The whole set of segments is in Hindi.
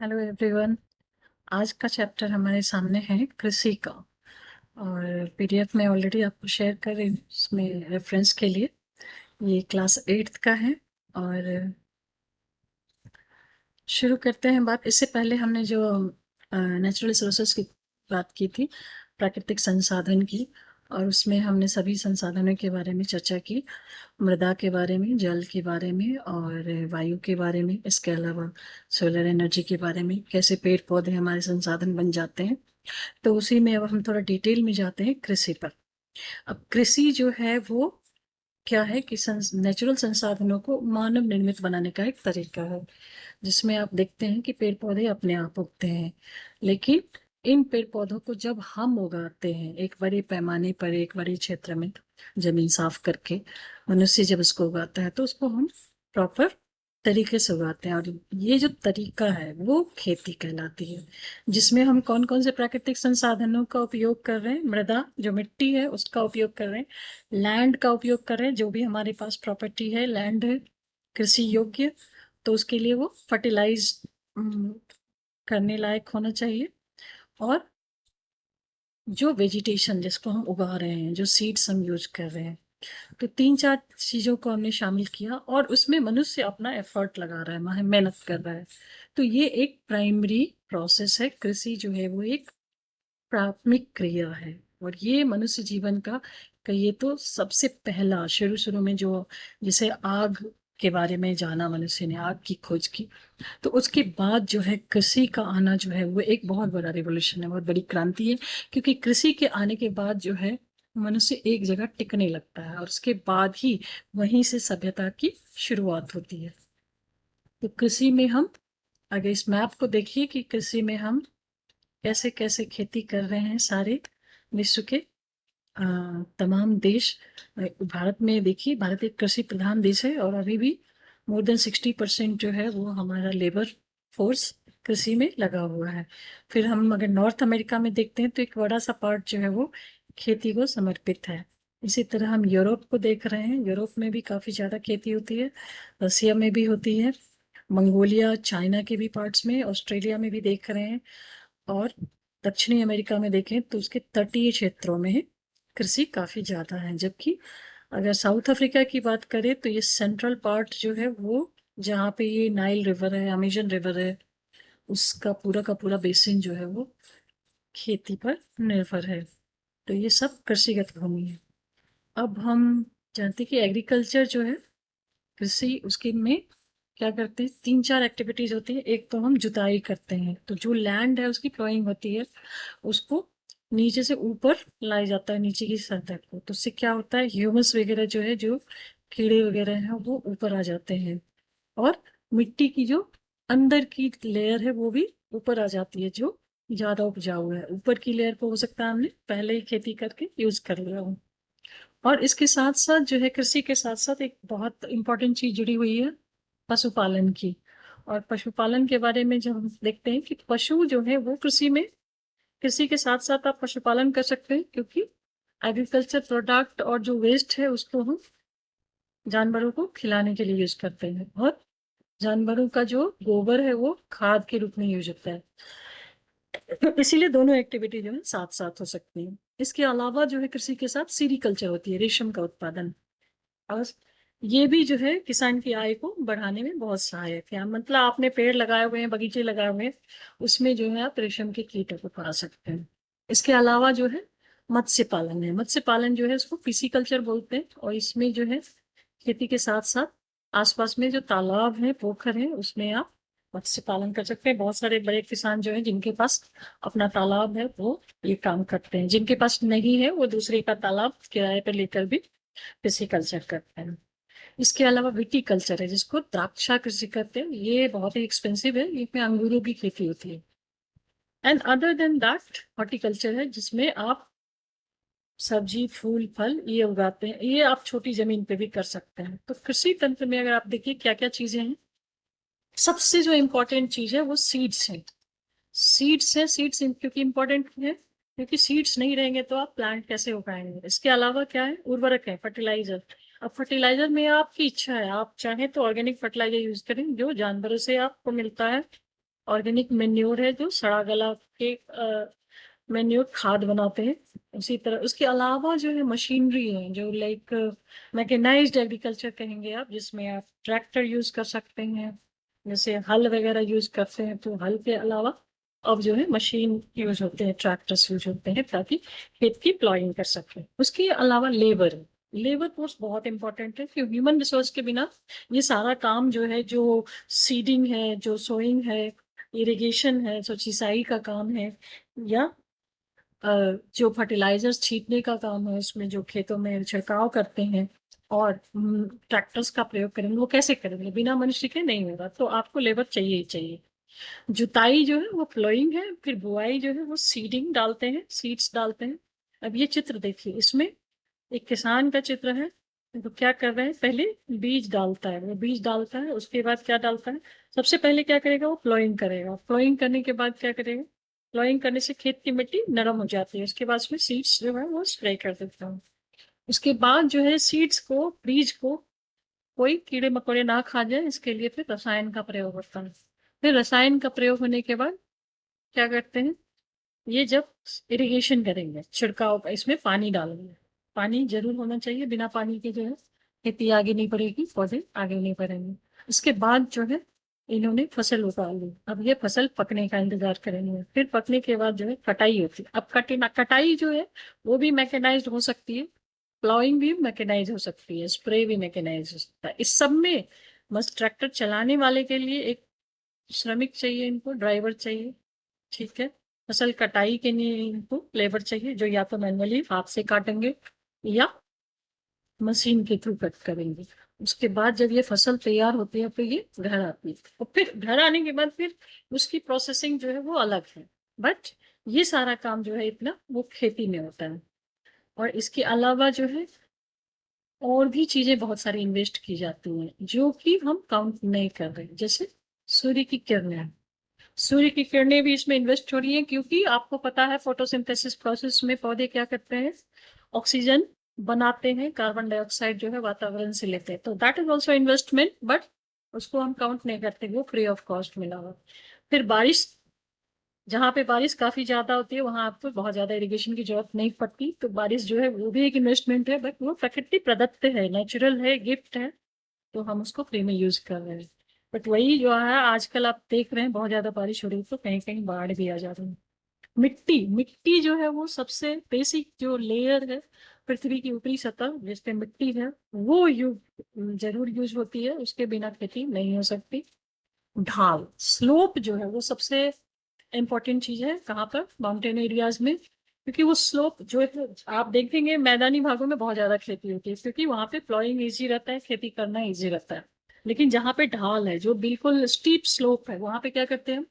Hello everyone. आज का चैप्टर हमारे सामने है कृषि का। और पीडीएफ में ऑलरेडी आपको शेयर कर रही हूँ, इसमें रेफरेंस के लिए। ये क्लास 8th का है। और शुरू करते हैं बात। इससे पहले हमने जो नेचुरल रिसोर्सेज की बात की थी, प्राकृतिक संसाधन की, और उसमें हमने सभी संसाधनों के बारे में चर्चा की। मृदा के बारे में, जल के बारे में, और वायु के बारे में। इसके अलावा सोलर एनर्जी के बारे में, कैसे पेड़ पौधे हमारे संसाधन बन जाते हैं। तो उसी में अब हम थोड़ा डिटेल में जाते हैं कृषि पर। अब कृषि जो है वो क्या है कि नेचुरल संसाधनों को मानव निर्मित बनाने का एक तरीका है, जिसमें आप देखते हैं कि पेड़ पौधे अपने आप उगते हैं। लेकिन इन पेड़ पौधों को जब हम उगाते हैं एक बड़े पैमाने पर, एक बड़े क्षेत्र में, जमीन साफ करके, मनुष्य जब उसको उगाता है तो उसको हम प्रॉपर तरीके से उगाते हैं। और ये जो तरीका है वो खेती कहलाती है, जिसमें हम कौन कौन से प्राकृतिक संसाधनों का उपयोग कर रहे हैं। मृदा, जो मिट्टी है, उसका उपयोग कर रहे हैं। लैंड का उपयोग कर रहे हैं, जो भी हमारे पास प्रॉपर्टी है, लैंड है कृषि योग्य, तो उसके लिए वो फर्टिलाइज करने लायक होना चाहिए। और जो वेजिटेशन जिसको हम उगा रहे हैं, जो सीड्स हम यूज कर रहे हैं, तो 3-4 चीजों को हमने शामिल किया, और उसमें मनुष्य अपना एफर्ट लगा रहा है, मेहनत कर रहा है। तो ये एक प्राइमरी प्रोसेस है। कृषि जो है वो एक प्राथमिक क्रिया है। और ये मनुष्य जीवन का कहिए तो सबसे पहला, शुरू शुरू में जो, जिसे आग के बारे में जाना मनुष्य ने, आग की खोज की, तो उसके बाद जो है कृषि का आना जो है वो एक बहुत बड़ा रिवोल्यूशन है, बहुत बड़ी क्रांति है। क्योंकि कृषि के आने के बाद जो है मनुष्य एक जगह टिकने लगता है, और उसके बाद ही वहीं से सभ्यता की शुरुआत होती है। तो कृषि में हम, अगर इस मैप को देखिए कि कृषि में हम कैसे कैसे खेती कर रहे हैं, सारे विश्व के तमाम देश। भारत में देखिए, भारत एक कृषि प्रधान देश है, और अभी भी मोर देन 60% जो है वो हमारा लेबर फोर्स कृषि में लगा हुआ है। फिर हम अगर नॉर्थ अमेरिका में देखते हैं तो एक बड़ा सा पार्ट जो है वो खेती को समर्पित है। इसी तरह हम यूरोप को देख रहे हैं, यूरोप में भी काफी ज्यादा खेती होती है, रसिया में भी होती है, मंगोलिया, चाइना के भी पार्ट्स में, ऑस्ट्रेलिया में भी देख रहे हैं। और दक्षिणी अमेरिका में देखें तो उसके तटीय क्षेत्रों में कृषि काफी ज्यादा है। जबकि अगर साउथ अफ्रीका की बात करें तो ये सेंट्रल पार्ट जो है वो, जहाँ पे ये नाइल रिवर है, अमेजन रिवर है, उसका पूरा का पूरा बेसिन जो है वो खेती पर निर्भर है। तो ये सब कृषिगत भूमि है। अब हम जानते हैं कि एग्रीकल्चर जो है, कृषि, उसके में क्या करते हैं, 3-4 एक्टिविटीज होती है। एक तो हम जुताई करते हैं, तो जो लैंड है उसकी प्लोइंग होती है, उसको नीचे से ऊपर लाया जाता है, नीचे की सतह को। तो उससे क्या होता है, ह्यूमस वगैरह जो है, जो कीड़े वगैरह हैं, वो ऊपर आ जाते हैं। और मिट्टी की जो अंदर की लेयर है वो भी ऊपर आ जाती है, जो ज्यादा उपजाऊ है। ऊपर की लेयर को हो सकता है हमने पहले ही खेती करके यूज कर लिया हो। और इसके साथ साथ जो है, कृषि के साथ साथ एक बहुत इंपॉर्टेंट चीज जुड़ी हुई है, पशुपालन की। और पशुपालन के बारे में जब हम देखते हैं कि पशु जो है वो कृषि में, कृषि के साथ साथ आप पशुपालन कर सकते हैं, क्योंकि एग्रीकल्चर प्रोडक्ट और जो वेस्ट है उसको हम जानवरों को खिलाने के लिए यूज करते हैं। और जानवरों का जो गोबर है वो खाद के रूप में यूज होता है। तो इसीलिए दोनों एक्टिविटी जो है साथ साथ हो सकती है। इसके अलावा जो है कृषि के साथ सीरीकल्चर होती है, रेशम का उत्पादन। और ये भी जो है किसान की आय को बढ़ाने में बहुत सहायक है। मतलब आपने पेड़ लगाए हुए हैं, बगीचे लगाए हुए हैं, उसमें जो है आप रेशम के कीटों को पा सकते हैं। इसके अलावा जो है मत्स्य पालन है। मत्स्य पालन जो है उसको फिशिकल्चर बोलते हैं। और इसमें जो है खेती के साथ साथ आसपास में जो तालाब है, पोखर है, उसमें आप मत्स्य पालन कर सकते हैं। बहुत सारे बड़े किसान जो है, जिनके पास अपना तालाब है, वो ये काम करते हैं। जिनके पास नहीं है वो दूसरे का तालाब किराए पर लेकर भी कृषि कल्चर करते हैं। इसके अलावा विटीकल्चर है, जिसको द्राक्षा कृषि कहते हैं। ये बहुत ही एक्सपेंसिव है, इसमें अंगूरों की खेती होती है। And other than that horticulture है, जिसमें आप सब्जी, फूल, फल ये उगाते हैं। ये आप छोटी जमीन पे भी कर सकते हैं। तो कृषि तंत्र में अगर आप देखिए क्या क्या चीजें हैं, सबसे जो इम्पोर्टेंट चीज है वो सीड्स है। सीड्स है, सीड्स क्योंकि इम्पोर्टेंट है, क्योंकि सीड्स नहीं रहेंगे तो आप प्लांट कैसे उगाएंगे। इसके अलावा क्या है, उर्वरक है, फर्टिलाइजर। अब फर्टिलाइजर में आपकी इच्छा है, आप चाहें तो ऑर्गेनिक फर्टिलाइजर यूज करें, जो जानवरों से आपको मिलता है, ऑर्गेनिक मेन्योर है जो सड़ा गला के मेन्योर खाद बनाते हैं। उसी तरह उसके अलावा जो है मशीनरी है जो लाइक मैकेनाइज्ड एग्रीकल्चर कहेंगे आप, जिसमें आप ट्रैक्टर यूज कर सकते हैं। जैसे हल वगैरह यूज करते हैं, तो हल के अलावा अब जो है मशीन यूज होते हैं, ट्रैक्टर्स यूज होते हैं ताकि खेत की प्लॉइंग कर सकें। उसके अलावा लेबर है। लेबर फोर्स बहुत इंपॉर्टेंट है, क्योंकि ह्यूमन रिसोर्स के बिना ये सारा काम जो है, जो सीडिंग है, जो सोइंग है, इरिगेशन है, जो सिंचाई का काम है, या जो फर्टिलाइजर्स छींटने का काम है, उसमें जो खेतों में छिड़काव करते हैं और ट्रैक्टर्स का प्रयोग करेंगे, वो कैसे करेंगे? बिना मनुष्य के नहीं होगा, तो आपको लेबर चाहिए ही चाहिए। जुताई जो है वो प्लोइंग है, फिर बुआई जो है वो सीडिंग डालते हैं, सीड्स डालते हैं। अब ये चित्र देखिए, इसमें एक किसान का चित्र है। तो क्या कर रहे हैं, पहले बीज डालता है, वो बीज डालता है, उसके बाद क्या डालता है, सबसे पहले क्या करेगा, वो प्लोइंग करेगा। प्लोइंग करने के बाद क्या करेगा, प्लोइंग करने से खेत की मिट्टी नरम हो जाती है, उसके बाद उसमें सीड्स जो है वो स्प्रे कर देता हूँ। उसके बाद जो है सीड्स को, बीज को कोई कीड़े मकोड़े ना खा जाए, इसके लिए फिर रसायन का प्रयोग होता है। फिर रसायन का प्रयोग होने के बाद क्या करते हैं, ये जब इरिगेशन करेंगे, छिड़काव का, इसमें पानी डालेंगे। पानी जरूर होना चाहिए, बिना पानी के जो है खेती आगे नहीं बढ़ेगी, पौधे आगे नहीं बढ़ेंगे। इसके बाद जो है इन्होंने फसल उगा ली, अब ये फसल पकने का इंतजार करेंगे। फिर पकने के बाद जो है कटाई होती है। अब कटाई जो है वो भी मैकेनाइज्ड हो सकती है, प्लॉइंग भी मैकेनाइज हो सकती है, स्प्रे भी मैकेनाइज हो सकता है। इस सब में बस ट्रैक्टर चलाने वाले के लिए एक श्रमिक चाहिए, इनको ड्राइवर चाहिए, ठीक है। फसल कटाई के लिए इनको लेबर चाहिए, जो या तो मैनुअली हाथ से काटेंगे या मशीन के थ्रू कट करेंगे। उसके बाद जब ये फसल तैयार होती है, फिर ये घर आती है, और फिर घर आने के बाद फिर उसकी प्रोसेसिंग जो है वो अलग है। बट ये सारा काम जो है इतना वो खेती में होता है। और इसके अलावा जो है और भी चीजें बहुत सारी इन्वेस्ट की जाती हैं, जो कि हम काउंट नहीं कर रहे, जैसे सूर्य की किरणें। सूर्य की किरणें भी इसमें इन्वेस्ट हो रही है, क्योंकि आपको पता है फोटोसिंथेसिस प्रोसेस में पौधे क्या करते हैं, ऑक्सीजन बनाते हैं, कार्बन डाइऑक्साइड जो है वातावरण से लेते हैं, तो that is also investment, but उसको हम काउंट नहीं करते, वो फ्री ऑफ कॉस्ट मिला हुआ। फिर बारिश, जहाँ पे बारिश काफी ज्यादा होती है वहां आपको बहुत ज्यादा इरिगेशन की जरूरत नहीं पड़ती, तो बारिश जो है वो भी एक इन्वेस्टमेंट है, बट वो प्रकृति प्रदत्त है, नेचुरल है, गिफ्ट है, तो हम उसको फ्री में यूज कर रहे हैं। बट वही जो है आजकल आप देख रहे हैं, बहुत ज्यादा बारिश हो रही है तो कहीं कहीं बाढ़ भी आ जा रही है। मिट्टी, मिट्टी जो है वो सबसे बेसिक जो लेयर है पृथ्वी की ऊपरी सतह, जिसपे मिट्टी है, वो जरूर यूज होती है, उसके बिना खेती नहीं हो सकती। ढाल, स्लोप जो है वो सबसे इम्पोर्टेंट चीज है, कहाँ पर, माउंटेन एरियाज में, क्योंकि वो स्लोप जो है, आप देखेंगे मैदानी भागों में बहुत ज्यादा खेती होती है, क्योंकि वहां पे प्लॉइंग इजी रहता है, खेती करना इजी रहता है। लेकिन जहाँ पे ढाल है, जो बिल्कुल स्टीप स्लोप है, वहां पे क्या करते हैं,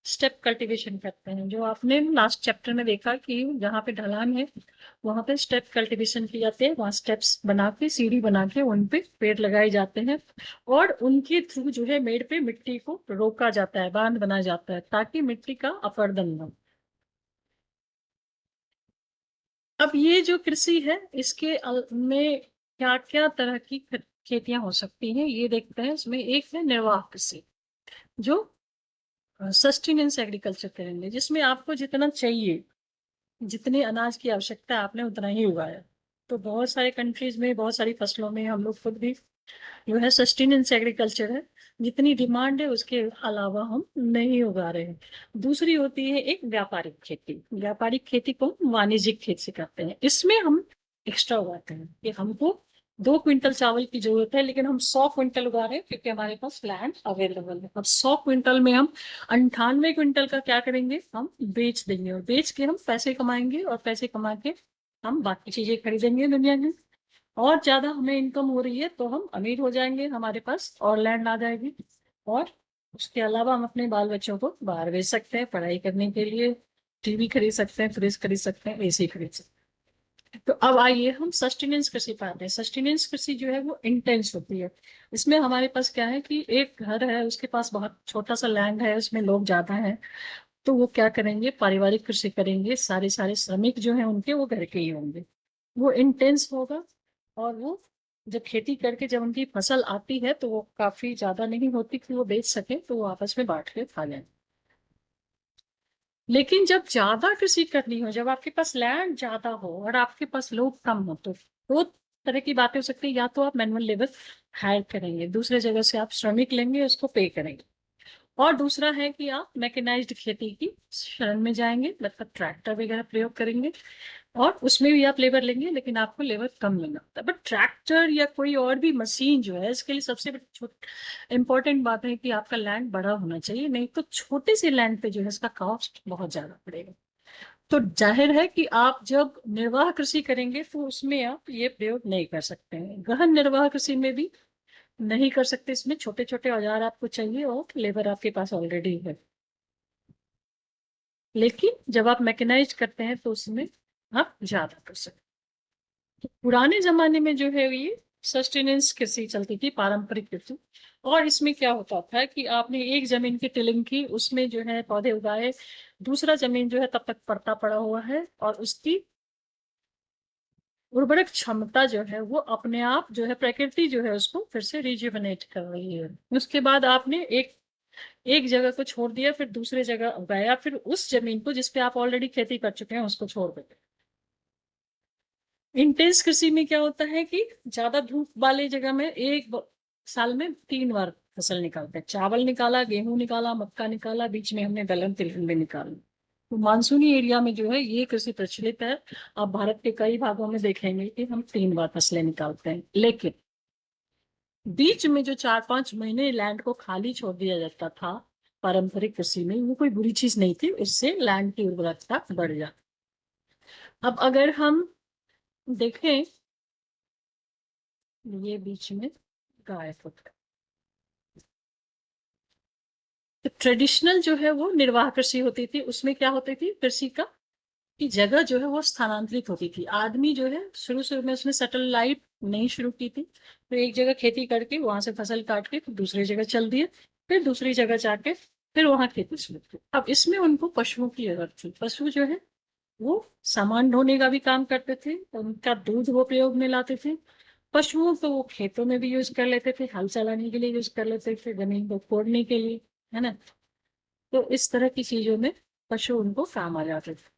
स्टेप कल्टीवेशन करते हैं, जो आपने लास्ट चैप्टर में देखा कि जहाँ पे ढलान है वहां पे स्टेप कल्टीवेशन की जाती है, वहां स्टेप्स बना के, सीढ़ी बना के उन पे पेड़ लगाए जाते हैं, और उनके थ्रू जो है मेड़ पे मिट्टी को रोका जाता है, बांध बना जाता है, ताकि मिट्टी का अपरदन न हो। अब ये जो कृषि है, इसके में क्या क्या तरह की खेतियां हो सकती हैं, ये देखते हैं। इसमें एक है निर्वाह कृषि, जो सस्टेनेंस एग्रीकल्चर करेंगे, जिसमें आपको जितना चाहिए, जितने अनाज की आवश्यकता है, आपने उतना ही उगाया। तो बहुत सारे कंट्रीज में, बहुत सारी फसलों में हम लोग खुद भी जो है सस्टेनेंस एग्रीकल्चर है, जितनी डिमांड है उसके अलावा हम नहीं उगा रहे हैं। दूसरी होती है एक व्यापारिक खेती। व्यापारिक खेती को हम वाणिज्यिक खेती से करते हैं, इसमें हम एक्स्ट्रा उगाते हैं कि हमको 2 क्विंटल चावल की जरूरत है, लेकिन हम 100 क्विंटल उगा रहे हैं, क्योंकि हमारे पास लैंड अवेलेबल है। अब 100 क्विंटल में हम 98 क्विंटल का क्या करेंगे, हम बेच देंगे, और बेच के हम पैसे कमाएंगे, और पैसे कमा के हम बाकी चीजें खरीदेंगे दुनिया में, और ज्यादा हमें इनकम हो रही है तो हम अमीर हो जाएंगे, हमारे पास और लैंड आ जाएगी। और उसके अलावा हम अपने बाल बच्चों को बाहर भेज सकते हैं पढ़ाई करने के लिए, टीवी खरीद सकते हैं, फ्रिज खरीद सकते हैं, एसी खरीद सकते हैं। तो अब आइए हम सस्टेनेंस कृषि पर आते हैं। सस्टेनेंस कृषि जो है वो इंटेंस होती है। इसमें हमारे पास क्या है कि एक घर है, उसके पास बहुत छोटा सा लैंड है, उसमें लोग ज्यादा हैं, तो वो क्या करेंगे, पारिवारिक कृषि करेंगे, सारे सारे श्रमिक जो हैं उनके वो घर के ही होंगे। वो इंटेंस होगा, और वो जब खेती करके जब उनकी फसल आती है तो वो काफी ज्यादा नहीं होती कि वो बेच सके, तो वो आपस में बांट के खा लें। लेकिन जब ज्यादा कृषि करनी हो, जब आपके पास लैंड ज्यादा हो और आपके पास लोग कम हो, तो दो तरह की बातें हो सकती है। या तो आप मैनुअल लेबर हायर करेंगे, दूसरे जगह से आप श्रमिक लेंगे, उसको पे करेंगे। और दूसरा है कि आप मैकेनाइज्ड खेती की शरण में जाएंगे, मतलब ट्रैक्टर वगैरह प्रयोग करेंगे, और उसमें भी आप लेबर लेंगे, लेकिन आपको लेबर कम लेना होता है। बट ट्रैक्टर या कोई और भी मशीन जो है, इसके लिए सबसे इम्पोर्टेंट बात है कि आपका लैंड बड़ा होना चाहिए, नहीं तो छोटे से लैंड पे जो है इसका कॉस्ट बहुत ज्यादा पड़ेगा। तो जाहिर है कि आप जब निर्वाह कृषि करेंगे तो उसमें आप ये प्रयोग नहीं कर सकते हैं। गहन निर्वाह कृषि में भी नहीं कर सकते, इसमें छोटे छोटे औजार आपको चाहिए और लेबर आपके पास ऑलरेडी है। लेकिन जब आप मैकेनाइज करते हैं तो उसमें आप ज्यादा कर सकते हैं। तो पुराने जमाने में जो है ये सस्टेनेंस कृषि चलती थी, पारंपरिक कृषि। और इसमें क्या होता था कि आपने एक जमीन की टिलिंग की, उसमें जो है पौधे उगाए, दूसरा जमीन जो है तब तक पड़ता पड़ा हुआ है, और उसकी उर्वरक क्षमता जो है वो अपने आप जो है, प्रकृति जो है उसको फिर से रिजुवनेट कर रही है। उसके बाद आपने एक एक जगह को छोड़ दिया, फिर दूसरे जगह उगाया, फिर उस जमीन को जिसपे आप ऑलरेडी खेती कर चुके हैं उसको छोड़ देते। इंटेंस कृषि में क्या होता है कि ज्यादा धूप वाले जगह में साल में 3 बार फसल निकालते हैं। चावल निकाला, गेहूं निकाला, मक्का निकाला, बीच में हमने दलहन तिलहन भी निकाला। तो मानसूनी एरिया में जो है ये कृषि प्रचलित है। आप भारत के कई भागों में देखेंगे कि हम 3 बार फसलें निकालते हैं। लेकिन बीच में जो 4-5 महीने लैंड को खाली छोड़ दिया जाता था पारंपरिक कृषि में, वो कोई बुरी चीज नहीं थी, उससे लैंड की उर्वरकता बढ़ जाती। अब अगर हम देखें, ये बीच में गायब होता है। तो ट्रेडिशनल जो है वो निर्वाह कृषि होती थी, उसमें क्या होती थी, कृषि का की जगह जो है वो स्थानांतरित होती थी। आदमी जो है शुरू शुरू में उसने सेटल लाइफ नहीं शुरू की थी, तो एक जगह खेती करके वहां से फसल काट के फिर दूसरी जगह चल दिए, फिर दूसरी जगह जाके फिर वहां खेती शुरू की। अब इसमें उनको पशुओं की जरूरत थी। पशु जो है वो सामान ढोने का भी काम करते थे, उनका दूध वो प्रयोग में लाते थे। पशुओं को वो खेतों में भी यूज कर लेते थे, हल चलाने के लिए यूज कर लेते थे, जमीन को खोदने के लिए, है ना। तो इस तरह की चीजों में पशु उनको काम आ जाते थे।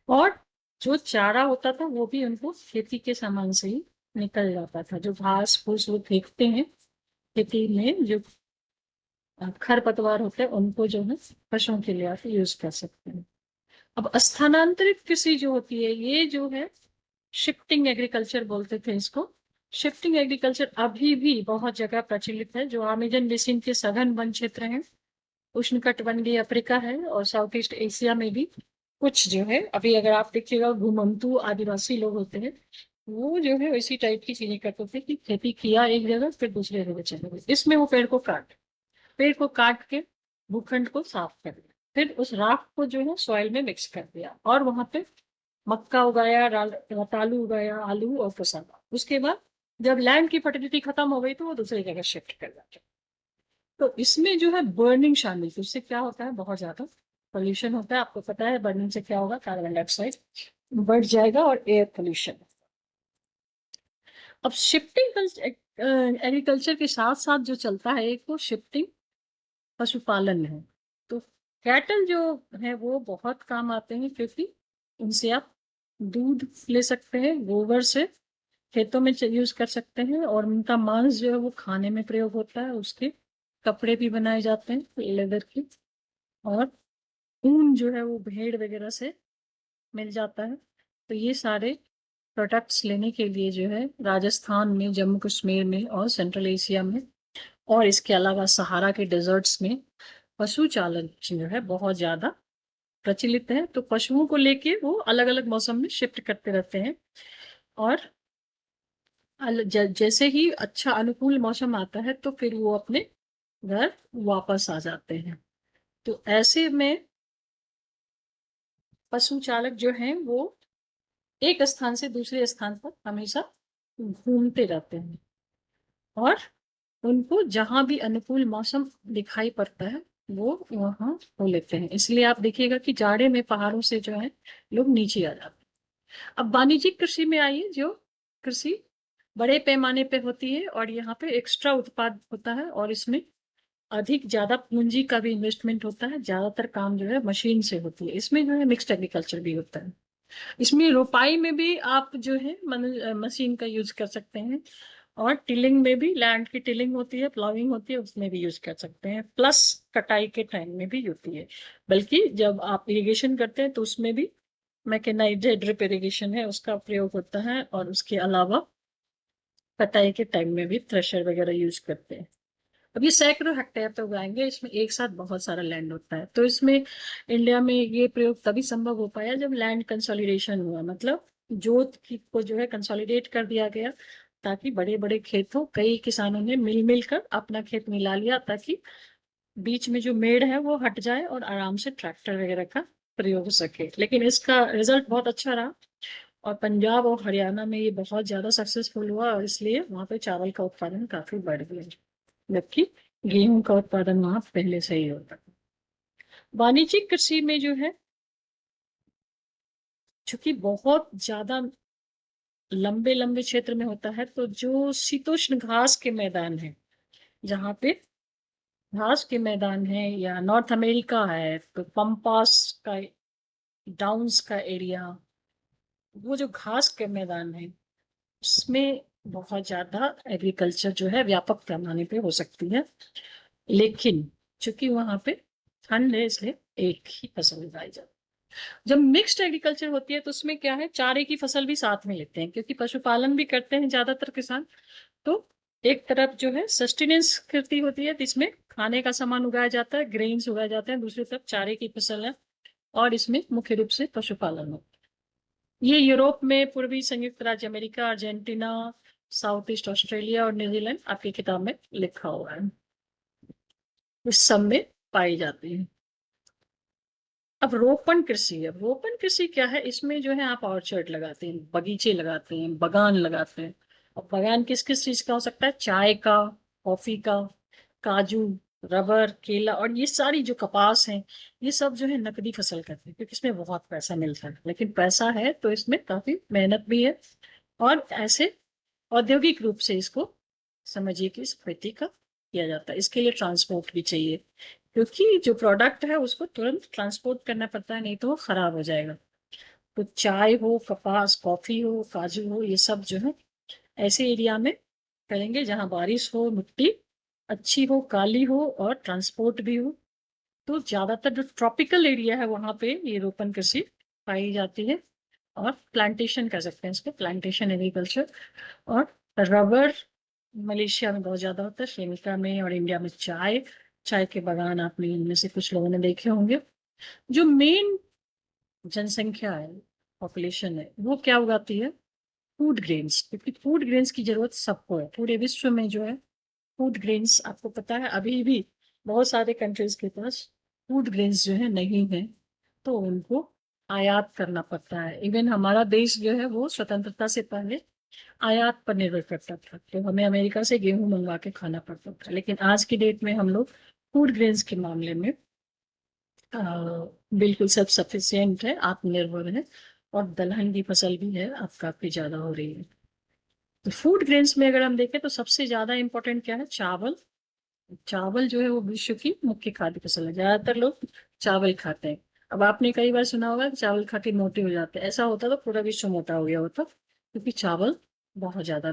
और जो चारा होता था वो भी उनको खेती के सामान से ही निकल जाता था। जो घास फूस वो फेंकते हैं खेती में, जो खरपतवार होते हैं, उनको जो है पशुओं के लिए आप यूज कर सकते हैं। अब स्थानांतरित कृषि जो होती है, ये जो है शिफ्टिंग एग्रीकल्चर बोलते थे इसको। शिफ्टिंग एग्रीकल्चर अभी भी बहुत जगह प्रचलित है। जो अमेजन बेसिन के सघन वन क्षेत्र हैं, उष्णकटिबंधीय अफ्रीका है, और साउथ ईस्ट एशिया में भी कुछ जो है, अभी अगर आप देखिएगा घुमंतू आदिवासी लोग होते हैं, वो जो है इसी टाइप की चीजें करते थे कि खेती किया एक जगह फिर दूसरी जगह चले गए। इसमें वो पेड़ को काट के भूखंड को साफ कर दिया, फिर उस राख को जो है सॉइल में मिक्स कर दिया, और वहां पे मक्का उगाया, रतालू उगाया, आलू और फसल। उसके बाद जब लैंड की फर्टिलिटी खत्म हो गई तो वो दूसरी जगह शिफ्ट कर जाते। तो इसमें जो है बर्निंग शामिल थी। उससे क्या होता है, बहुत ज्यादा पोल्यूशन होता है। आपको पता है बर्निंग से क्या होगा, कार्बन डाइऑक्साइड बढ़ जाएगा और एयर पोल्यूशन। अब शिफ्टिंग एग्रीकल्चर के साथ साथ जो चलता है एक वो शिफ्टिंग पशुपालन है। तो कैटल जो है वो बहुत काम आते हैं, क्योंकि उनसे आप दूध ले सकते हैं, गोबर से खेतों में यूज कर सकते हैं, और उनका मांस जो है वो खाने में प्रयोग होता है। उसके कपड़े भी बनाए जाते हैं लेदर के, और ऊन जो है वो भेड़ वगैरह से मिल जाता है। तो ये सारे प्रोडक्ट्स लेने के लिए जो है राजस्थान में, जम्मू कश्मीर में और सेंट्रल एशिया में, और इसके अलावा सहारा के डेजर्ट्स में पशु चालन जो है बहुत ज्यादा प्रचलित है। तो पशुओं को लेके वो अलग अलग मौसम में शिफ्ट करते रहते हैं, और जैसे ही अच्छा अनुकूल मौसम आता है तो फिर वो अपने घर वापस आ जाते हैं। तो ऐसे में पशु चालक जो हैं वो एक स्थान से दूसरे स्थान पर हमेशा घूमते रहते हैं, और उनको जहां भी अनुकूल मौसम दिखाई पड़ता है वो वहां हो लेते हैं। इसलिए आप देखिएगा कि जाड़े में पहाड़ों से जो है लोग नीचे आ जाते हैं। अब वाणिज्यिक कृषि में आइए, जो कृषि बड़े पैमाने पे होती है और यहाँ पे एक्स्ट्रा उत्पाद होता है, और इसमें अधिक ज़्यादा पूंजी का भी इन्वेस्टमेंट होता है, ज़्यादातर काम जो है मशीन से होती है। इसमें जो है मिक्स्ड एग्रीकल्चर भी होता है। इसमें रोपाई में भी आप जो है मशीन का यूज कर सकते हैं, और टिलिंग में भी, लैंड की टिलिंग होती है, प्लाविंग होती है, उसमें भी यूज कर सकते हैं, प्लस कटाई के टाइम में भी होती है। बल्कि जब आप इरिगेशन करते हैं तो उसमें भी मैकेनाइज्ड ड्रिप इरिगेशन है, उसका प्रयोग होता है, और उसके अलावा कटाई के टाइम में भी थ्रेशर वगैरह यूज करते हैं। अब ये सैकड़ों हेक्टेयर तो उगाएंगे, इसमें एक साथ बहुत सारा लैंड होता है। तो इसमें इंडिया में ये प्रयोग तभी संभव हो पाया जब लैंड कंसोलिडेशन हुआ, मतलब जोत की को जो है कंसोलिडेट कर दिया गया, ताकि बड़े बड़े खेत हो, कई किसानों ने मिल मिल कर अपना खेत मिला लिया, ताकि बीच में जो मेड़ है वो हट जाए और आराम से ट्रैक्टर वगैरह का प्रयोग हो सके। लेकिन इसका रिजल्ट बहुत अच्छा रहा, और पंजाब और हरियाणा में ये बहुत ज्यादा सक्सेसफुल हुआ, और इसलिए वहां पे चावल का उत्पादन काफी बढ़ गया, जबकि गेहूं का उत्पादन वहां पहले से ही होता है। वाणिज्यिक कृषि में जो है, चूंकि बहुत ज्यादा लंबे लंबे क्षेत्र में होता है, तो जो शीतोष्ण घास के मैदान है, जहाँ पे घास के मैदान है, या नॉर्थ अमेरिका है तो पंपास का, डाउन्स का एरिया, वो जो घास के मैदान है उसमें बहुत ज्यादा एग्रीकल्चर जो है व्यापक पैमाने पे हो सकती है। लेकिन चूंकि वहां पे ठंड है, इसलिए एक ही फसल उगाई जाती है। जब मिक्स्ड एग्रीकल्चर होती है तो उसमें क्या है, चारे की फसल भी साथ में लेते हैं, क्योंकि पशुपालन भी करते हैं ज्यादातर किसान। तो एक तरफ जो है सस्टेनेंस खेती होती है, जिसमें खाने का सामान उगाया जाता है, ग्रेन्स उगाए जाते हैं, दूसरी तरफ चारे की फसल है, और इसमें मुख्य रूप से पशुपालन होता है। ये यूरोप में, पूर्वी संयुक्त राज्य America, Argentina, south east Australia और न्यूजीलैंड आपकी किताब में लिखा हुआ है, इस सब में पाई जाती है। अब रोपण कृषि है। रोपण कृषि क्या है, इसमें जो है आप ऑर्चर्ड लगाते हैं, बगीचे लगाते हैं, बागान लगाते हैं। अब बागान किस किस चीज का हो सकता है, चाय का, कॉफी का, काजू, रबर, केला, और ये सारी जो कपास है, ये सब जो है नकदी फसल करते हैं, क्योंकि इसमें बहुत पैसा मिलता है। लेकिन पैसा है तो इसमें काफी मेहनत भी है, और ऐसे औद्योगिक रूप से इसको समझिए कि इस खेती का किया जाता है। इसके लिए ट्रांसपोर्ट भी चाहिए, क्योंकि जो प्रोडक्ट है उसको तुरंत ट्रांसपोर्ट करना पड़ता है, नहीं तो वो खराब हो जाएगा। तो चाय हो, कपास, कॉफी हो, काजू हो, ये सब जो है ऐसे एरिया में करेंगे जहाँ बारिश हो, मिट्टी अच्छी हो, काली हो, और ट्रांसपोर्ट भी हो। तो ज्यादातर जो ट्रॉपिकल एरिया है वहां पे ये रोपण कृषि पाई जाती है, और प्लांटेशन कर सकते हैं इसको, प्लांटेशन एग्रीकल्चर। और रबर मलेशिया में बहुत ज्यादा होता है, श्रीलंका में, और इंडिया में चाय, चाय के बागान आपने इनमें से कुछ लोगों ने देखे होंगे। जो मेन जनसंख्या है, पॉपुलेशन है, वो क्या उगाती है, फूड ग्रेन्स, क्योंकि फूड ग्रेन्स की जरूरत सबको है। पूरे विश्व में जो है फूड ग्रेन्स, आपको पता है अभी भी बहुत सारे कंट्रीज के पास फूड ग्रेन्स जो है नहीं है, तो उनको आयात करना पड़ता है। इवन हमारा देश जो है वो स्वतंत्रता से पहले आयात पर निर्भर करता था, तो हमें अमेरिका से गेहूं मंगवा के खाना पड़ता था। लेकिन आज की डेट में हम लोग फूड ग्रेन्स के मामले में अ, बिल्कुल सब सफिशियंट है, आत्मनिर्भर है, और दलहन की फसल भी है अब काफी ज्यादा हो रही है। तो फूड ग्रेन्स में अगर हम देखें तो सबसे ज्यादा इंपॉर्टेंट क्या है, चावल। चावल जो है वो विश्व की मुख्य खाद्य फसल है, ज्यादातर लोग चावल खाते हैं। अब आपने कई बार सुना होगा कि चावल खा के मोटे हो जाते हैं, ऐसा होता तो पूरा विश्व मोटा हो गया होता, क्योंकि चावल बहुत ज्यादा,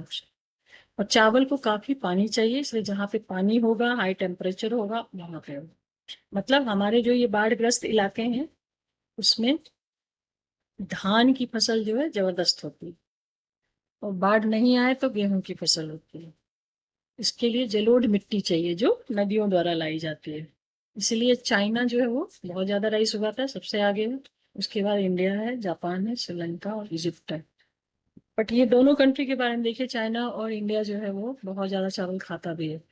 और चावल को काफी पानी चाहिए, इसलिए जहाँ पे पानी होगा, हाई टेम्परेचर होगा, वहां पे होगा। मतलब हमारे जो ये बाढ़ ग्रस्त इलाके हैं उसमें धान की फसल जो है जबरदस्त होती है, और बाढ़ नहीं आए तो गेहूं की फसल होती है। इसके लिए जलोढ़ मिट्टी चाहिए जो नदियों द्वारा लाई जाती है। इसलिए चाइना जो है वो बहुत ज्यादा राइस उगाता है, सबसे आगे है। उसके बाद इंडिया है, जापान है, श्रीलंका और इजिप्ट है। बट ये दोनों कंट्री के बारे में देखिए, चाइना और इंडिया जो है वो बहुत ज्यादा चावल खाता भी है।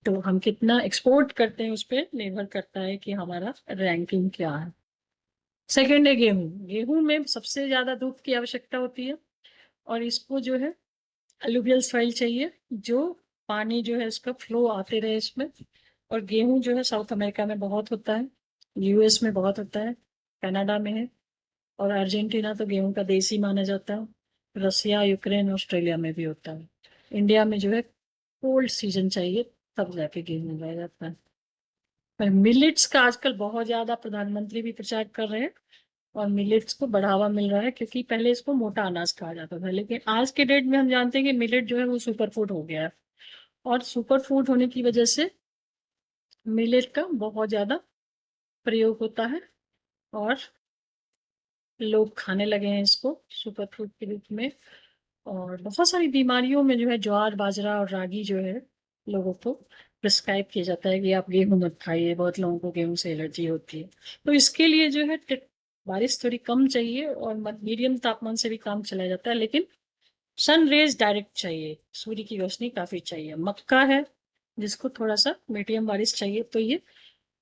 तो हम कितना एक्सपोर्ट करते हैं उस पर निर्भर करता है कि हमारा रैंकिंग क्या है। सेकेंड है गेहूं। गेहूं में सबसे ज्यादा धूप की आवश्यकता होती है, और इसको जो है अलुवियल सॉइल चाहिए, जो पानी जो है इसका फ्लो आते रहे इसमें। और गेहूं जो है साउथ अमेरिका में बहुत होता है, यूएस में बहुत होता है, कनाडा में है, और अर्जेंटीना तो गेहूं का देश ही माना जाता है। रसिया, यूक्रेन, ऑस्ट्रेलिया में भी होता है। इंडिया में जो है कोल्ड सीजन चाहिए, तब जाके गेहूं उगाया जाता है। पर मिलेट्स का आजकल बहुत ज्यादा प्रधानमंत्री भी प्रचार कर रहे हैं, और मिलेट्स को बढ़ावा मिल रहा है, क्योंकि पहले इसको मोटा अनाज कहा जाता था, लेकिन आज के डेट में हम जानते हैं कि मिलेट जो है वो सुपर फूड हो गया है। और सुपर फूड होने की वजह से मिलेट का बहुत ज्यादा प्रयोग होता है, और लोग खाने लगे हैं इसको सुपर फूड के रूप में। और बहुत सारी बीमारियों में जो है ज्वार बाजरा और रागी जो है लोगों को प्रिस्क्राइब किया जाता है कि आप गेहूं मत खाइए, बहुत लोगों को गेहूं से एलर्जी होती है। तो इसके लिए जो है बारिश थोड़ी कम चाहिए, और मीडियम तापमान से भी काम चलाया जाता है, लेकिन सन रेज डायरेक्ट चाहिए, सूर्य की रोशनी काफी चाहिए। मक्का है जिसको थोड़ा सा मीडियम बारिश चाहिए, तो ये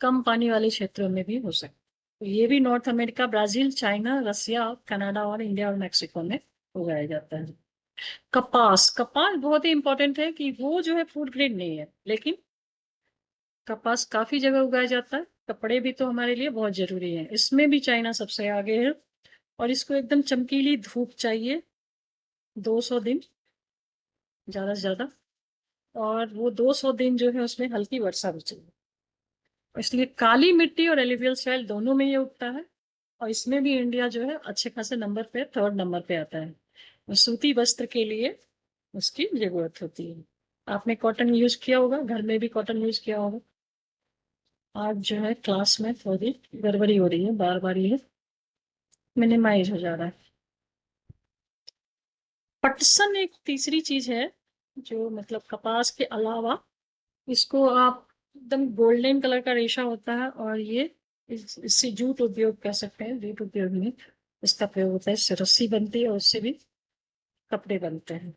कम पानी वाले क्षेत्रों में भी हो सकता है। तो ये भी नॉर्थ अमेरिका, ब्राजील, चाइना, रसिया, कनाडा और इंडिया और मैक्सिको में उगाया जाता है। कपास, कपास बहुत ही इंपॉर्टेंट है, कि वो जो है फूड ग्रेड नहीं है, लेकिन कपास काफी जगह उगाया जाता है। कपड़े भी तो हमारे लिए बहुत जरूरी है, इसमें भी चाइना सबसे आगे है। और इसको एकदम चमकीली धूप चाहिए, 200 दिन ज्यादा से ज्यादा। और वो 200 दिन जो है उसमें हल्की वर्षा भी चाहिए, इसलिए काली मिट्टी और एलुवियल सॉइल दोनों में ये उगता है। और इसमें भी इंडिया जो है अच्छे खासे नंबर पे, 3rd नंबर पे आता है। और सूती वस्त्र के लिए उसकी जरूरत होती है। आपने कॉटन यूज किया होगा, घर में भी कॉटन यूज किया होगा। आज जो है क्लास में थोड़ी गड़बड़ी हो रही है, बार बार ये मिनिमाइज हो जा रहा है। पटसन एक तीसरी चीज है, जो मतलब कपास के अलावा, इसको आप एकदम गोल्डन कलर का रेशा होता है, और ये इससे जूट उद्योग कह सकते हैं, जूट उद्योग में इसका प्रयोग होता है, इससे रस्सी बनती है और उससे भी कपड़े बनते हैं।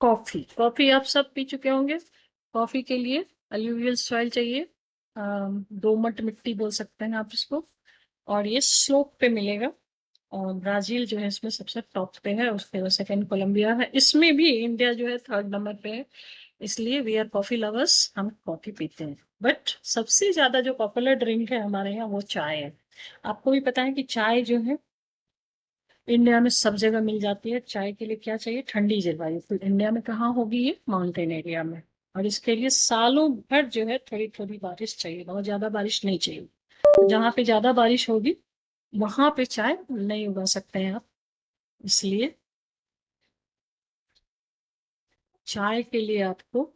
कॉफी, कॉफी आप सब पी चुके होंगे। कॉफी के लिए अल्यूवियल सॉइल चाहिए, दोमट मिट्टी बोल सकते हैं आप इसको, और ये स्लोप पे मिलेगा। और ब्राजील जो है इसमें सबसे टॉप पे है, उसके बाद सेकंड कोलंबिया है, इसमें भी इंडिया जो है 3rd नंबर पे है। इसलिए वी आर कॉफी लवर्स, हम कॉफी पीते हैं। बट सबसे ज्यादा जो पॉपुलर ड्रिंक है हमारे यहाँ वो चाय है। आपको भी पता है कि चाय जो है इंडिया में सब जगह मिल जाती है। चाय के लिए क्या चाहिए? ठंडी जलवायु। तो इंडिया में कहाँ होगी ये? माउंटेन एरिया में। और इसके लिए सालों भर जो है थोड़ी थोड़ी बारिश चाहिए, बहुत ज्यादा बारिश नहीं चाहिए। जहाँ पे ज्यादा बारिश होगी वहां पे चाय नहीं उगा सकते हैं आप। इसलिए चाय के लिए आपको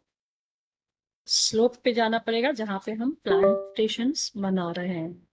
स्लोप पे जाना पड़ेगा, जहाँ पे हम प्लांटेशंस बना रहे हैं।